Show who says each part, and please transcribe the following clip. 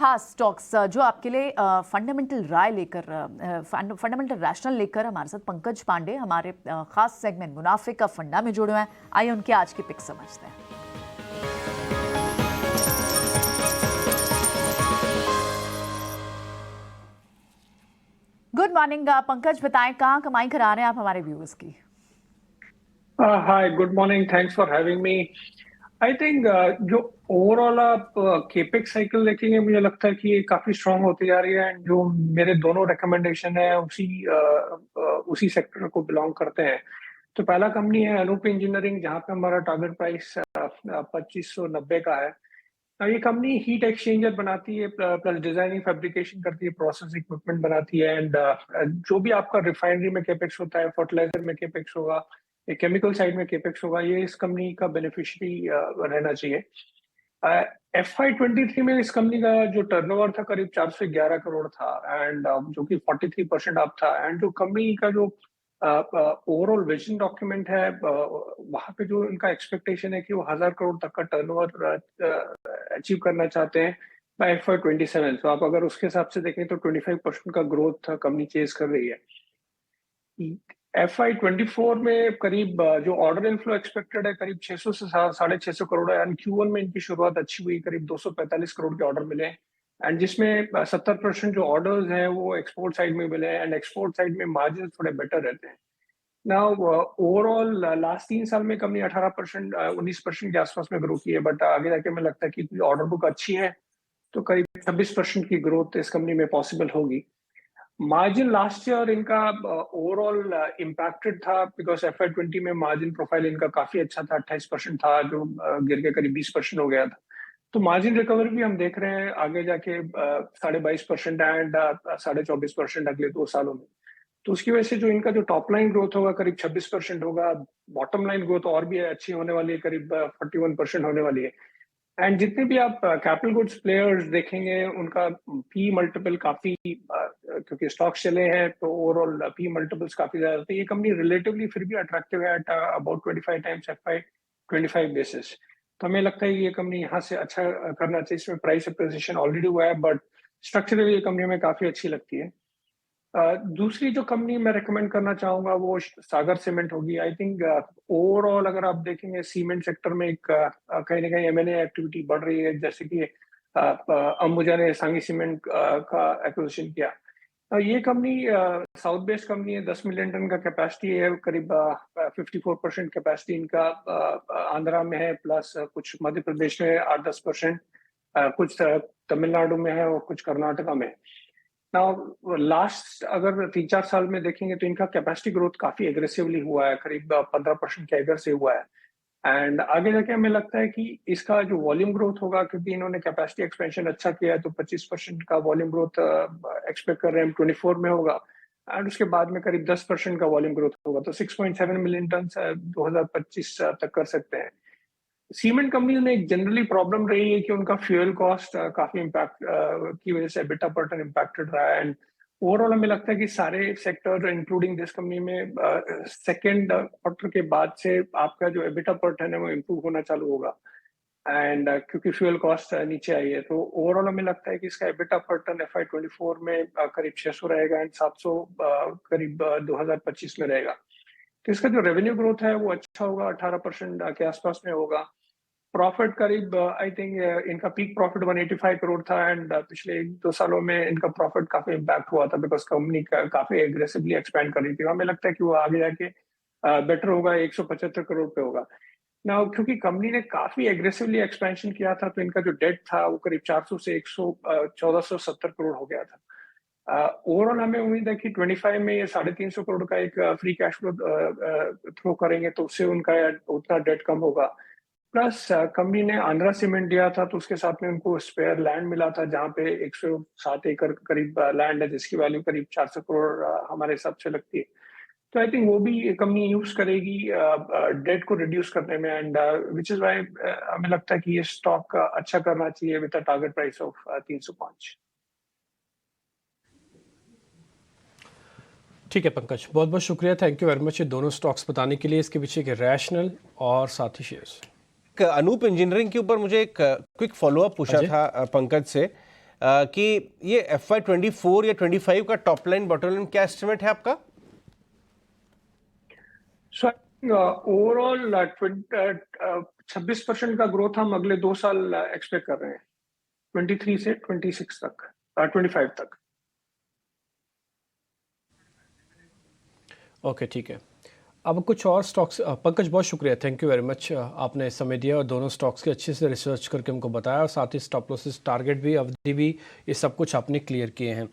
Speaker 1: खास स्टॉक्स जो आपके लिए फंडामेंटल राय लेकर फंडामेंटल रैशनल लेकर हमारे साथ पंकज पांडे हमारे खास सेगमेंट मुनाफे का फंडा में जुड़े हुए हैं। आइए उनके आज की पिक समझते हैं। गुड मॉर्निंग पंकज, बताएं कहाँ कमाई करा रहे हैं आप हमारे व्यूअर्स की।
Speaker 2: Hi, good morning, thanks for having me. I think जो ओवरऑल आप केपेक्स साइकिल देखेंगे, मुझे लगता है कि ये काफी स्ट्रांग होती जा रही है। एंड जो मेरे दोनों रिकमेंडेशन है उसी सेक्टर को बिलोंग करते हैं। तो पहला कंपनी है अनूप इंजीनियरिंग, जहाँ पे हमारा टारगेट प्राइस 2590 का है। ये कंपनी हीट एक्सचेंजर बनाती है, प्लस डिजाइनिंग फैब्रिकेशन करती है, प्रोसेस इक्विपमेंट बनाती है। एंड जो भी आपका रिफाइनरी में केपेक्स होता है, फर्टिलाइजर में केपेक्स होगा, केमिकल साइड में केपेक्स होगा, ये इस कंपनी का बेनिफिशियरी रहना चाहिए। FY23 में इस कंपनी का जो टर्नओवर था करीब 411 करोड़ था, एंड जो कि 43% अप था। एंड जो कंपनी का जो ओवरऑल विजन डॉक्यूमेंट है, वहां पे जो इनका एक्सपेक्टेशन है कि वो 1000 करोड़ तक का टर्नओवर अचीव करना चाहते हैं बाय FY27। तो आप अगर उसके हिसाब से देखें तो 25% का ग्रोथ कंपनी चेज कर रही है। FY24 में करीब जो ऑर्डर इनफ्लो एक्सपेक्टेड है करीब 600 से 650 करोड़ है। एंड Q1 में इनकी शुरुआत अच्छी हुई, करीब 245 करोड़ के ऑर्डर मिले। एंड जिसमें 70% जो ऑर्डर्स हैं वो एक्सपोर्ट साइड में मिले हैं। एंड एक्सपोर्ट साइड में मार्जिन थोड़े बेटर रहते हैं। नाउ ओवरऑल लास्ट 3 साल में कंपनी 18% 19% के आसपास में ग्रो की है। बट आगे जाके हमें लगता है कि ऑर्डर बुक अच्छी है तो करीब 26% की ग्रोथ इस कंपनी में पॉसिबल होगी। मार्जिन लास्ट ईयर इनका ओवरऑल इम्पैक्टेड था, बिकॉज FY20 में मार्जिन प्रोफाइल इनका काफी अच्छा था, 28% था, जो गिर के करीब 20% हो गया था। तो मार्जिन रिकवरी भी हम देख रहे हैं आगे जाके 22.5% एंड 24.5% अगले 2 सालों में। तो उसकी वजह से जो इनका जो टॉप लाइन ग्रोथ होगा करीब 26% होगा, बॉटम लाइन ग्रोथ और भी अच्छी होने वाली है, करीब 41% होने वाली है। एंड जितने भी आप कैपिटल गुड्स प्लेयर्स देखेंगे उनका पी मल्टीपल काफी क्योंकि स्टॉक्स चले हैं तो ओवरऑल पी मल्टीपल्स काफी ज्यादा थे। ये कंपनी रिलेटिवली फिर भी अट्रैक्टिव है at about 25 times FY25 basis. तो हमें लगता है कि ये कंपनी यहाँ से अच्छा करना चाहिए। इसमें प्राइस अप्रिसिएशन ऑलरेडी हुआ है, बट स्ट्रक्चरली ये कंपनी हमें काफी अच्छी लगती है। दूसरी जो कंपनी मैं रेकमेंड करना चाहूंगा वो सागर सीमेंट होगी। आई थिंक ओवरऑल अगर आप देखेंगे सीमेंट सेक्टर में एक कहीं ना कहीं M&A एक्टिविटी बढ़ रही है, जैसे कि अंबुजा ने सांगी सीमेंट का एक्विजिशन किया। ये कंपनी साउथ बेस्ड कंपनी है, 10 मिलियन टन का कैपेसिटी है, करीब 54% कैपेसिटी इनका आंध्रा में है, प्लस कुछ मध्य प्रदेश में 8-10%, कुछ तमिलनाडु में है और कुछ कर्नाटका में। नाउ लास्ट अगर 3-4 साल में देखेंगे तो इनका कैपेसिटी ग्रोथ काफी एग्रेसिवली हुआ है, करीब 15% कैगर से हुआ है। एंड आगे जाके हमें लगता है कि इसका जो वॉल्यूम ग्रोथ होगा, क्योंकि इन्होंने कैपेसिटी एक्सपेंशन अच्छा किया है, तो 25% का वॉल्यूम ग्रोथ एक्सपेक्ट कर रहे हैं, 24 में होगा। एंड उसके बाद में करीब 10% का वॉल्यूम ग्रोथ होगा, तो 6.7 मिलियन टन 2025 तक कर सकते हैं। सीमेंट कंपनीज में एक जनरली प्रॉब्लम रही है कि उनका फ्यूल कॉस्ट काफी इम्पैक्ट की वजह से एबिटा पर टन इम्पैक्टेड रहा है। एंड ओवरऑल हमें लगता है कि सारे सेक्टर इंक्लूडिंग दिस कंपनी में सेकेंड क्वार्टर के बाद से आपका जो एबिटा पर टन है वो इम्प्रूव होना चालू होगा। एंड क्योंकि फ्यूल कॉस्ट नीचे आई है, तो ओवरऑल हमें लगता है कि इसका एबिटा पर टन FY24 में करीब 600 रहेगा एंड 700 करीब 2025 में रहेगा। तो इसका जो रेवेन्यू ग्रोथ है वो अच्छा होगा, 18% के आसपास में होगा। प्रॉफिट करीब आई थिंक इनका पीक प्रॉफिट 185 करोड़ था, एंड पिछले 1-2 सालों में इनका प्रॉफिट काफी इम्पैक्ट हुआ था, बिकॉज कंपनी काफी एग्रेसिवली एक्सपेंड कर रही थी। हमें लगता है कि वो आगे जाके बेटर होगा, 175 करोड़ पे होगा ना। क्योंकि कंपनी ने काफी एग्रेसिवली एक्सपेंशन किया था, तो इनका जो डेट था वो करीब 400 से 1470 करोड़ हो गया था। ओवरऑल हमें उम्मीद है कि 25 में ये 350 करोड़ का एक फ्री कैश फ्लो थ्रो करेंगे, तो उससे उनका उतना डेट कम होगा। प्लस कंपनी ने आंध्रा सीमेंट दिया था, तो उसके साथ में उनको स्पेयर लैंड मिला था, जहाँ पे 107 एकड़ करीब लैंड है, जिसकी वैल्यू करीब 400 करोड़ हमारे हिसाब से लगती है। तो आई थिंक वो भी कंपनी यूज करेगी डेट को रिड्यूस करने में, एंड विच इज वाई हमें लगता है कि ये स्टॉक अच्छा करना चाहिए with a target price of 305।
Speaker 3: ठीक है पंकज, बहुत बहुत शुक्रिया, थैंक यू वेरी मच ये दोनों स्टॉक्स बताने के लिए, इसके पीछे के रैशनल और साथ ही शेयर्स।
Speaker 4: अनूप इंजीनियरिंग के ऊपर मुझे एक क्विक फॉलोअप पूछा था पंकज से। कि ये FY24 या 25 का टॉप लाइन बॉटम लाइन क्या एस्टिमेट है आपका?
Speaker 2: सो ओवरऑल 26% का ग्रोथ हम अगले 2 साल एक्सपेक्ट कर रहे हैं, 23 से 26 तक, 25 तक।
Speaker 3: ओके, ठीक है। अब कुछ और स्टॉक्स, पंकज बहुत शुक्रिया, थैंक यू वेरी मच, आपने समय दिया और दोनों स्टॉक्स की अच्छे से रिसर्च करके हमको बताया और साथ ही स्टॉप लॉसेस, टारगेट भी, अवधि भी, ये सब कुछ आपने क्लियर किए हैं।